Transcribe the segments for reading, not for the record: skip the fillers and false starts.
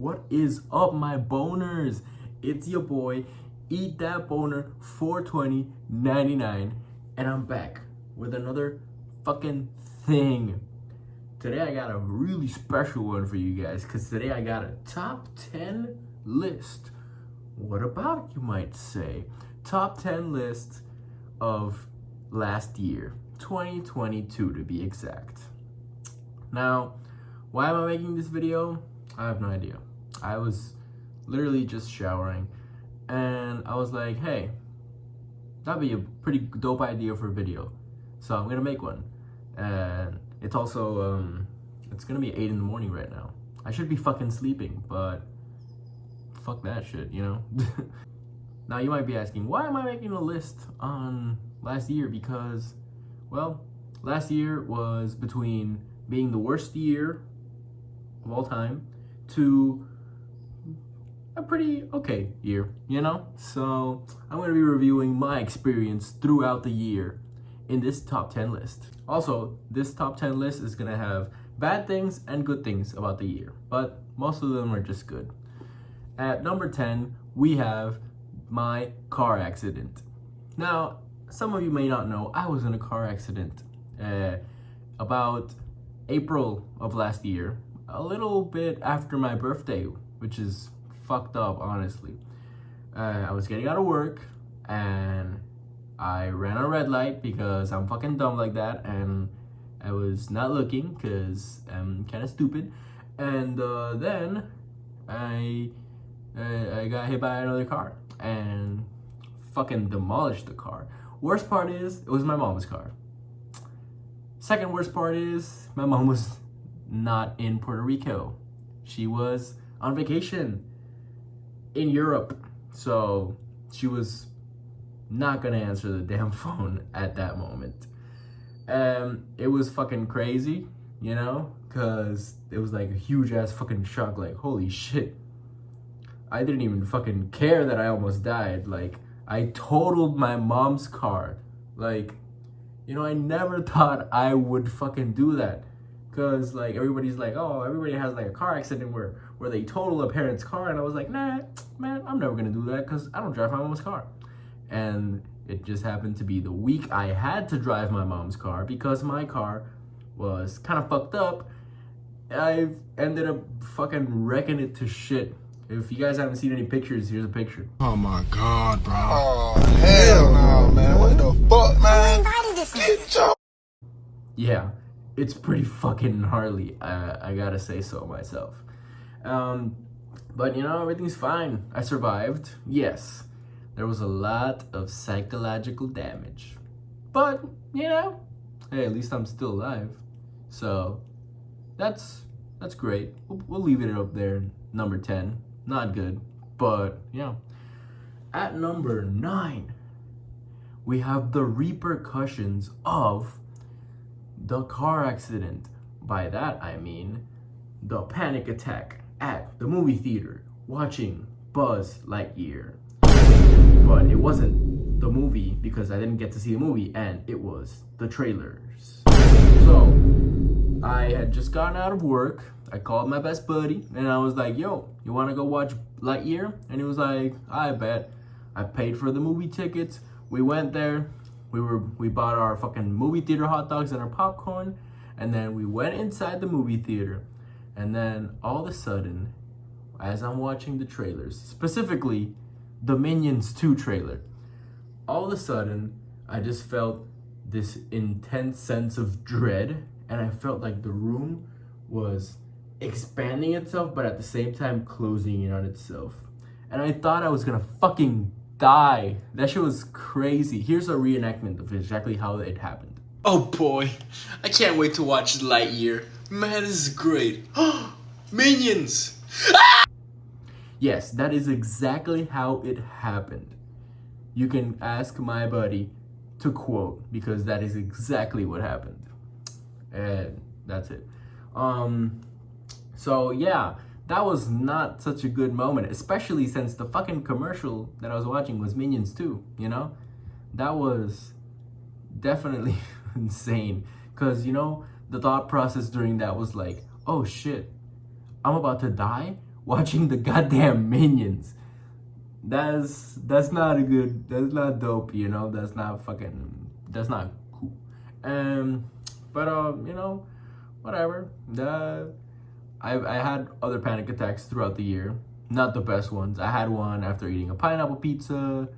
What is up, my boners? It's your boy, Eat That Boner 420.99, and I'm back with another fucking thing. Today I got a really special one for you guys, because today I got a top 10 list. What about, you might say? Top 10 list of last year, 2022 to be exact. Now, why am I making this video? I have no idea. I was literally just showering and I was like, hey, that'd be a pretty dope idea for a video. So I'm gonna make one. And it's also, it's gonna be 8 in the morning right now. I should be fucking sleeping, but fuck that shit, you know? Now you might be asking, why am I making a list on last year? Because, well, last year was between being the worst year of all time to a pretty okay year, you know? So I'm going to be reviewing my experience throughout the year in this top 10 list. Also, this top 10 list is going to have bad things and good things about the year, but most of them are just good. At number 10, we have my car accident. Now, some of you may not know, I was in a car accident about April of last year, a little bit after my birthday, which is fucked up, honestly. I was getting out of work and I ran a red light because I'm fucking dumb like that, and I was not looking because I'm kind of stupid. And then I got hit by another car and fucking demolished the car. Worst part is, it was my mom's car. Second worst part is, my mom was not in Puerto Rico. She was on vacation in Europe. So she was not gonna answer the damn phone at that moment. It was fucking crazy, you know, cause it was like a huge ass fucking shock, like, holy shit. I didn't even fucking care that I almost died. Like, I totaled my mom's car. Like, you know, I never thought I would fucking do that. Cause like everybody's like, oh, everybody has like a car accident where they total a parent's car, and I was like, nah, man, I'm never gonna do that because I don't drive my mom's car. And it just happened to be the week I had to drive my mom's car because my car was kind of fucked up. I ended up fucking wrecking it to shit. If you guys haven't seen any pictures, here's a picture. Oh my god, bro. Oh, hell no, man. What the fuck, man? Get your... Yeah, it's pretty fucking gnarly. I gotta say so myself. But you know, everything's fine. I survived. Yes, there was a lot of psychological damage. But, you know, hey, at least I'm still alive. So, that's great. We'll leave it up there, number 10. Not good, but, you know. At number 9, we have the repercussions of the car accident. By that, I mean the panic attack at the movie theater watching Buzz Lightyear. But it wasn't the movie because I didn't get to see the movie, and it was the trailers. So, I had just gotten out of work. I called my best buddy and I was like, yo, you wanna go watch Lightyear? And he was like, I bet. I paid for the movie tickets. We went there. We bought our fucking movie theater hot dogs and our popcorn, and then we went inside the movie theater. And then all of a sudden, as I'm watching the trailers, specifically the Minions 2 trailer, all of a sudden I just felt this intense sense of dread, and I felt like the room was expanding itself but at the same time closing in on itself. And I thought I was gonna fucking die. That shit was crazy. Here's a reenactment of exactly how it happened. Oh boy, I can't wait to watch Lightyear. Man, this is great. Minions! Yes, that is exactly how it happened. You can ask my buddy to quote, because that is exactly what happened. And that's it. So yeah, that was not such a good moment, especially since the fucking commercial that I was watching was Minions 2, you know? That was definitely insane, because, you know, the thought process during that was like, oh shit, I'm about to die? watching the goddamn Minions. That's not dope, you know. That's not cool. But you know, whatever. I had other panic attacks throughout the year. Not the best ones. I had one after eating a pineapple pizza.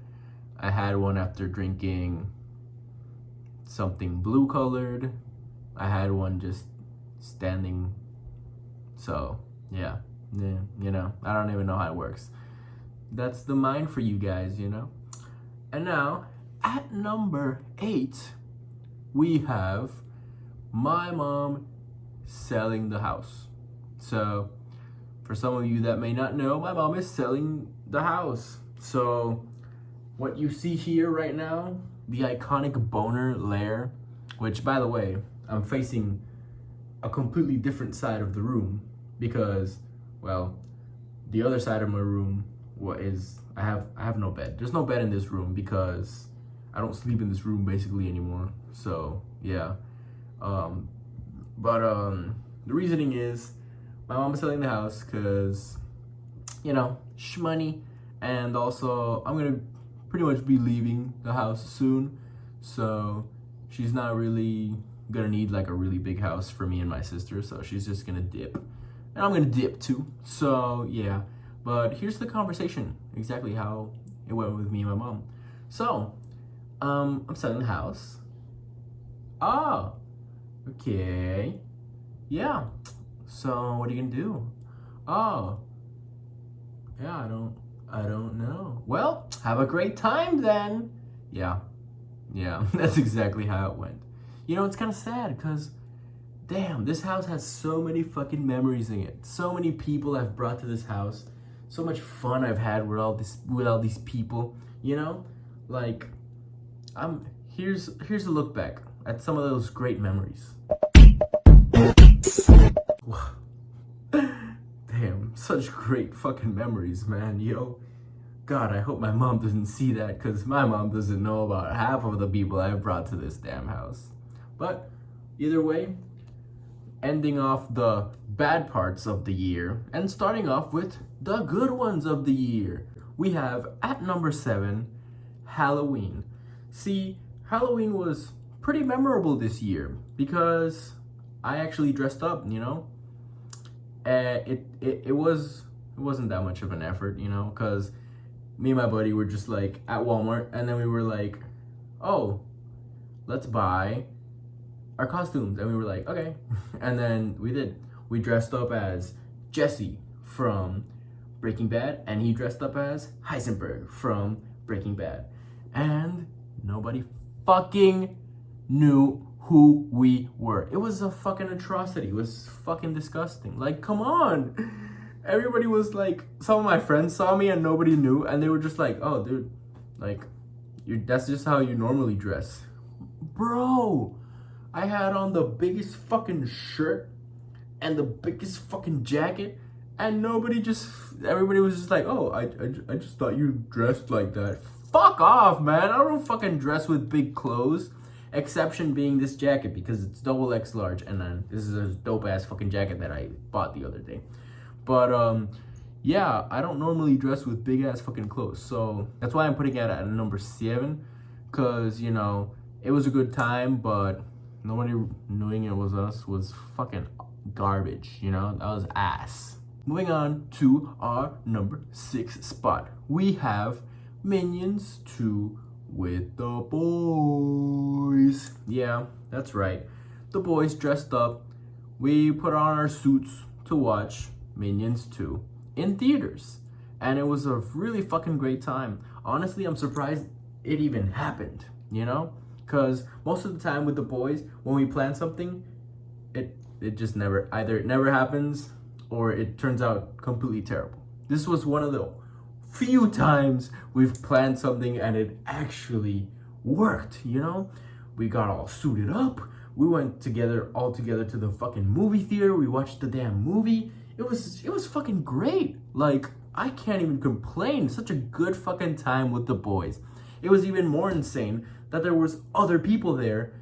I had one after drinking something blue colored. I had one just standing. So, yeah, you know, I don't even know how it works. That's the mind for you guys, you know. And now, at number 8, we have my mom selling the house. So, for some of you that may not know, my mom is selling the house. So, what you see here right now, the iconic boner lair, which, by the way, I'm facing a completely different side of the room because, well, the other side of my room I have no bed. There's no bed in this room because I don't sleep in this room basically anymore. So yeah, but the reasoning is my mom is selling the house because, you know, shmoney, and also I'm gonna pretty much be leaving the house soon, so she's not really gonna need like a really big house for me and my sister, so she's just gonna dip, and I'm gonna dip too. So yeah, but here's the conversation, exactly how it went with me and my mom. So I'm selling the house. Oh, okay, yeah, so what are you gonna do? Oh, yeah, I don't know. Well, have a great time then. Yeah, that's exactly how it went. You know, it's kind of sad because, damn, this house has so many fucking memories in it. So many people I've brought to this house. So much fun I've had with all these people. You know, like, here's a look back at some of those great memories. Damn, such great fucking memories, man. Yo, God, I hope my mom doesn't see that, because my mom doesn't know about half of the people I've brought to this damn house. But either way, ending off the bad parts of the year and starting off with the good ones of the year, we have at number 7, Halloween. See, Halloween was pretty memorable this year because I actually dressed up, you know. It wasn't that much of an effort, you know, because me and my buddy were just like at Walmart, and then we were like, oh, let's buy our costumes, and we were like, okay. And then we dressed up as Jesse from Breaking Bad, and he dressed up as Heisenberg from Breaking Bad, and nobody fucking knew who we were. It was a fucking atrocity. It was fucking disgusting. Like, come on. Everybody was like, some of my friends saw me and nobody knew, and they were just like, oh, dude, like, that's just how you normally dress. Bro, I had on the biggest fucking shirt and the biggest fucking jacket, and everybody was just like, oh, I just thought you dressed like that. Fuck off, man. I don't fucking dress with big clothes. Exception being this jacket because it's double X large, and then this is a dope ass fucking jacket that I bought the other day. But yeah, I don't normally dress with big ass fucking clothes, so that's why I'm putting it at number 7, because, you know, it was a good time, but nobody knowing it was us was fucking garbage, you know. That was ass. Moving on to our number 6 spot, we have Minions 2 with the boys. Yeah, that's right. The boys dressed up. We put on our suits to watch Minions 2 in theaters. And it was a really fucking great time. Honestly, I'm surprised it even happened, you know? Because most of the time with the boys, when we plan something, it just never happens or it turns out completely terrible. This was one of the few times we've planned something and it actually worked, you know? We got all suited up. We went all together to the fucking movie theater. We watched the damn movie. It was fucking great. Like, I can't even complain. Such a good fucking time with the boys. It was even more insane that there was other people there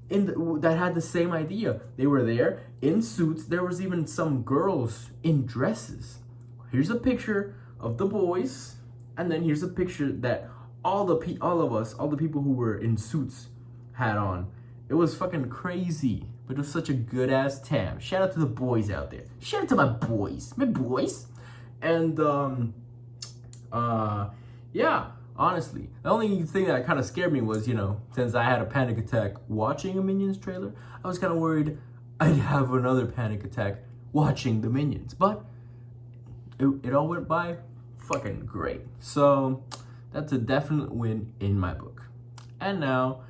that had the same idea. They were there in suits. There was even some girls in dresses. here's a picture of the boys, and then here's a picture that all the people who were in suits had on. It was fucking crazy, but it was such a good ass time. Shout out to the boys out there. Shout out to my boys. And yeah, honestly, the only thing that kind of scared me was, since I had a panic attack watching a Minions trailer, I was kind of worried I'd have another panic attack watching the Minions. But it all went by fucking great. So that's a definite win in my book. And now,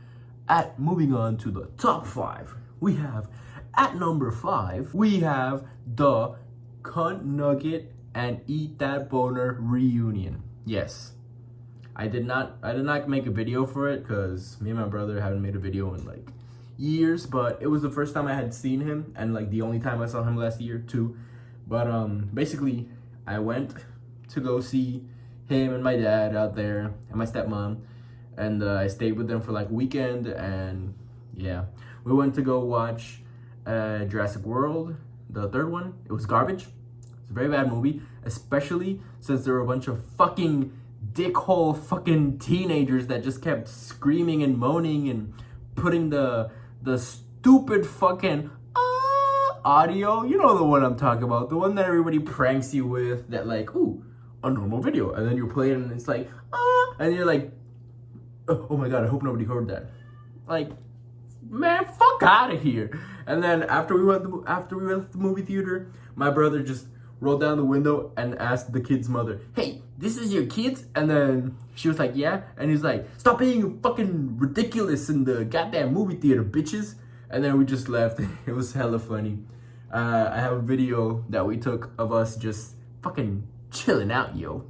moving on to the top 5, we have at number 5, we have the Cunt Nugget and Eat That Boner reunion. Yes, I did not make a video for it because me and my brother haven't made a video in like years, but it was the first time I had seen him and like the only time I saw him last year too. But basically I went to go see him and my dad out there and my stepmom, and I stayed with them for like a weekend, and yeah, we went to go watch Jurassic World, the third one. It was garbage. It's a very bad movie, especially since there were a bunch of fucking dickhole fucking teenagers that just kept screaming and moaning and putting the stupid fucking audio. You know the one I'm talking about, the one that everybody pranks you with, that like, ooh, a normal video, and then you play it and it's like, and you're like, oh my god, I hope nobody heard that. Like, man, fuck out of here. And then after we went to the movie theater, my brother just rolled down the window and asked the kid's mother, hey, this is your kids? And then she was like, yeah. And he's like, stop being fucking ridiculous in the goddamn movie theater, bitches. And then we just left. It was hella funny. I have a video that we took of us just fucking chilling out, yo.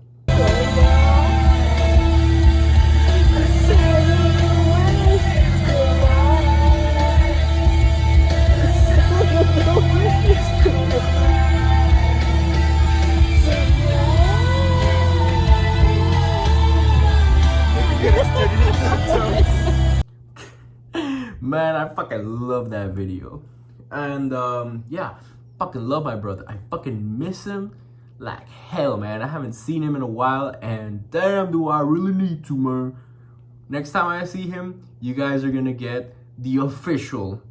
Man, I fucking love that video. And yeah, fucking love my brother. I fucking miss him like hell, man. I haven't seen him in a while, and damn do I really need to, man. Next time I see him, you guys are gonna get the official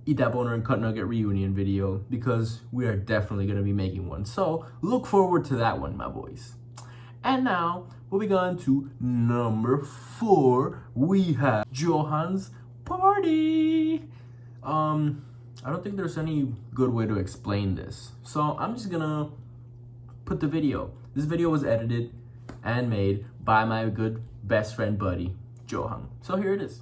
Eat That Boner and Cunt Nugget reunion video, because we are definitely gonna be making one. So look forward to that one, my boys. And now, moving on to number 4, we have Johan's party. I don't think there's any good way to explain this, so I'm just gonna put the video. This video was edited and made by my good best friend buddy, Johan. So here it is.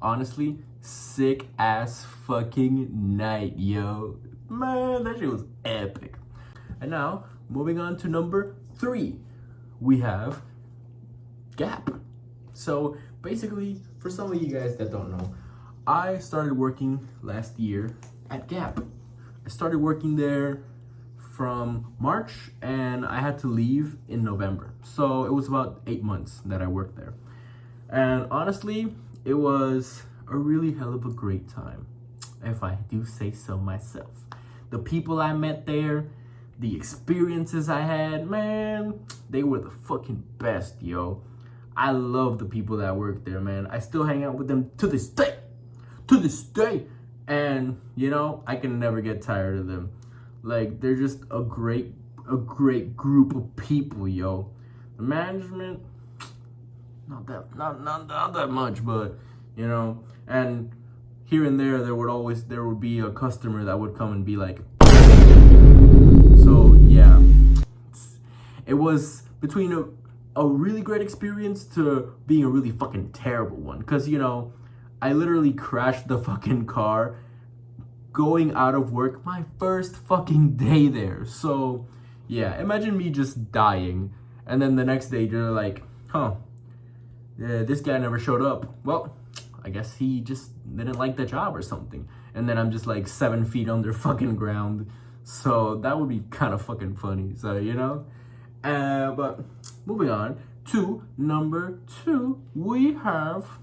Honestly, sick ass fucking night, yo. Man, that shit was epic. And now, moving on to number 3, we have Gap. So basically, for some of you guys that don't know, I started working last year at Gap. I started working there from March, and I had to leave in November. So it was about 8 months that I worked there. And honestly, it was a really hell of a great time, if I do say so myself. The people I met there, the experiences I had, man, they were the fucking best, yo. I love the people that work there, man. I still hang out with them to this day. To this day. And, I can never get tired of them. Like, they're just a great group of people, yo. The management, not that much, but and here and there would be a customer that would come and be like, so yeah, it was between a really great experience to being a really fucking terrible one, because I literally crashed the fucking car going out of work my first fucking day there. So yeah, imagine me just dying, and then the next day they're like, huh, yeah, this guy never showed up. Well, I guess he just didn't like the job or something. And then I'm just like 7 feet under fucking ground. So that would be kind of fucking funny. So, you know? But moving on to number 2, we have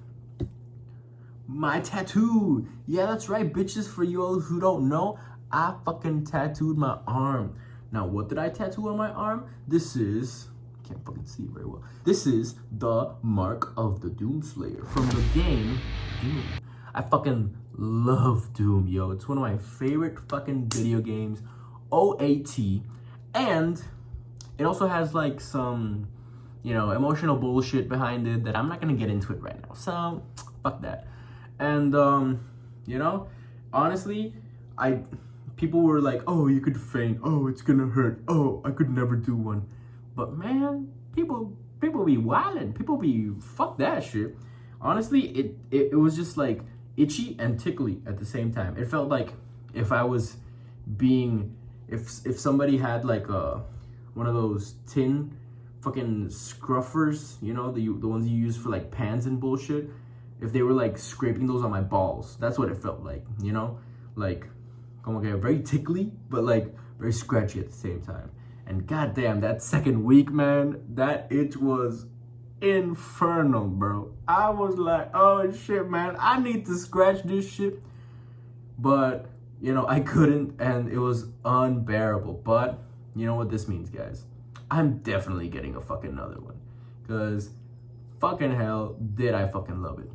my tattoo. Yeah, that's right, bitches. For you all who don't know, I fucking tattooed my arm. Now, what did I tattoo on my arm? This is, can't fucking see it very well. This is the Mark of the Doomslayer from the game Doom. I fucking love Doom, yo. It's one of my favorite fucking video games, OAT. And it also has like some, you know, emotional bullshit behind it that I'm not gonna get into it right now. So, fuck that. And, you know, honestly, people were like, oh, you could faint. Oh, it's gonna hurt. Oh, I could never do one. But man, people be wildin'. People be, fuck that shit. Honestly, it was just like itchy and tickly at the same time. It felt like if I was being, if somebody had like one of those tin fucking scruffers, you know, the ones you use for like pans and bullshit, if they were like scraping those on my balls. That's what it felt like, you know? Like, como que very tickly, but like very scratchy at the same time. And goddamn, that second week, man, that itch was infernal, bro. I was like, oh shit, man, I need to scratch this shit. But, you know, I couldn't, and it was unbearable. But, you know what this means, guys? I'm definitely getting a fucking another one. Because, fucking hell, did I fucking love it.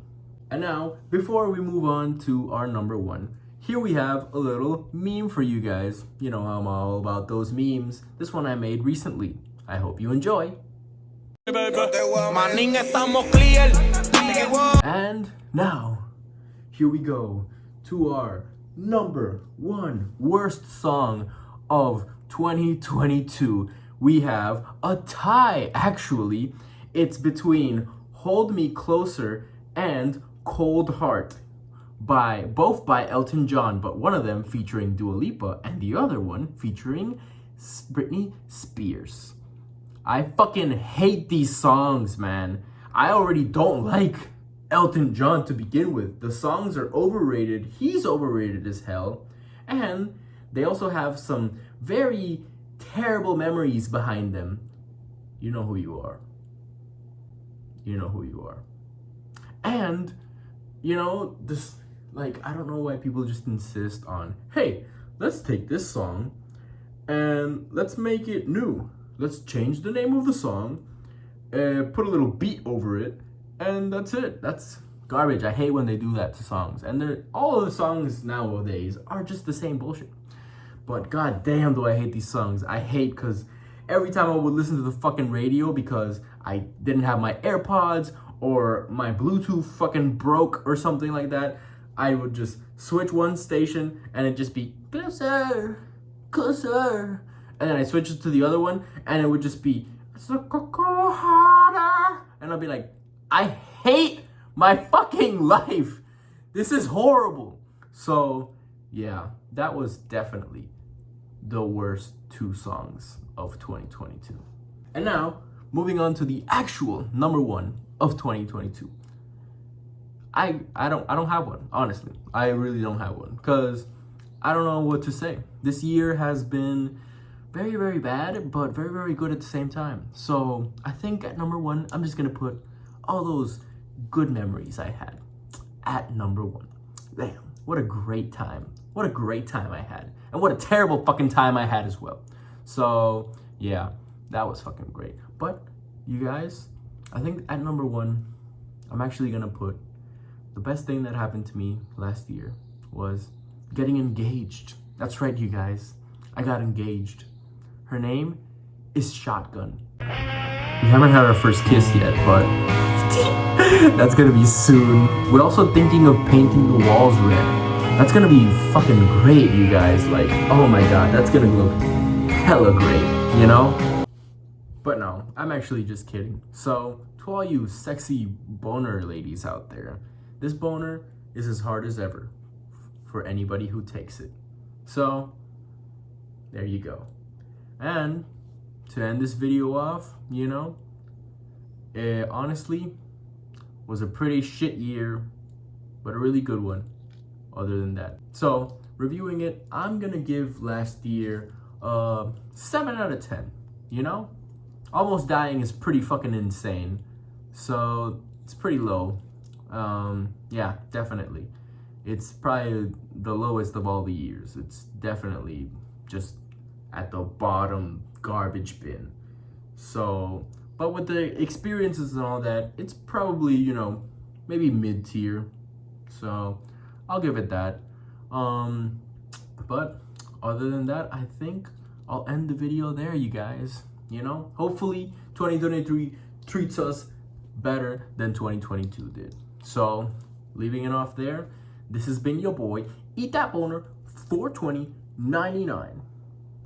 And now, before we move on to our number 1, here we have a little meme for you guys. You know, I'm all about those memes. This one I made recently. I hope you enjoy. And now, here we go to our number 1 worst song of 2022. We have a tie, actually. It's between Hold Me Closer and Cold Heart, both by Elton John, but one of them featuring Dua Lipa and the other one featuring Britney Spears. I fucking hate these songs, man. I already don't like Elton John to begin with. The songs are overrated. He's overrated as hell. And they also have some very terrible memories behind them. You know who you are. You know who you are. And, you know, this, like, I don't know why people just insist on, hey, let's take this song and let's make it new. Let's change the name of the song, put a little beat over it, and that's it. That's garbage. I hate when they do that to songs. And all of the songs nowadays are just the same bullshit. But god damn do I hate these songs. I hate because every time I would listen to the fucking radio because I didn't have my AirPods or my Bluetooth fucking broke or something like that, I would just switch one station and it'd just be closer, closer. And then I switch it to the other one and it would just be harder. And I'll be like, I hate my fucking life. This is horrible. So yeah, that was definitely the worst 2 songs of 2022. And now, moving on to the actual number 1 of 2022. I don't have one, honestly. I really don't have one because I don't know what to say. This year has been very, very bad, but very, very good at the same time. So I think at number 1, I'm just gonna put all those good memories I had at number 1. Damn, what a great time. What a great time I had. And what a terrible fucking time I had as well. So yeah, that was fucking great. But you guys, I think at number 1, I'm actually gonna put the best thing that happened to me last year was getting engaged. That's right, you guys. I got engaged. Her name is Shotgun. We haven't had our first kiss yet, but that's gonna be soon. We're also thinking of painting the walls red. That's gonna be fucking great, you guys. Like, oh my god, that's gonna look hella great, you know? But no, I'm actually just kidding. So, to all you sexy boner ladies out there, this boner is as hard as ever for anybody who takes it. So, there you go. And to end this video off, you know, it honestly was a pretty shit year, but a really good one other than that. So reviewing it, I'm gonna give last year 7 out of 10, you know? Almost Dying is pretty fucking insane, so it's pretty low. Yeah, definitely. It's probably the lowest of all the years. It's definitely just at the bottom garbage bin. So, but with the experiences and all that, it's probably, you know, maybe mid-tier. So I'll give it that. But other than that, I think I'll end the video there, you guys. You know, hopefully 2023 treats us better than 2022 did. So leaving it off there, this has been your boy, Eat That Boner 42099.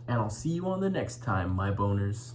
And I'll see you on the next time, my boners.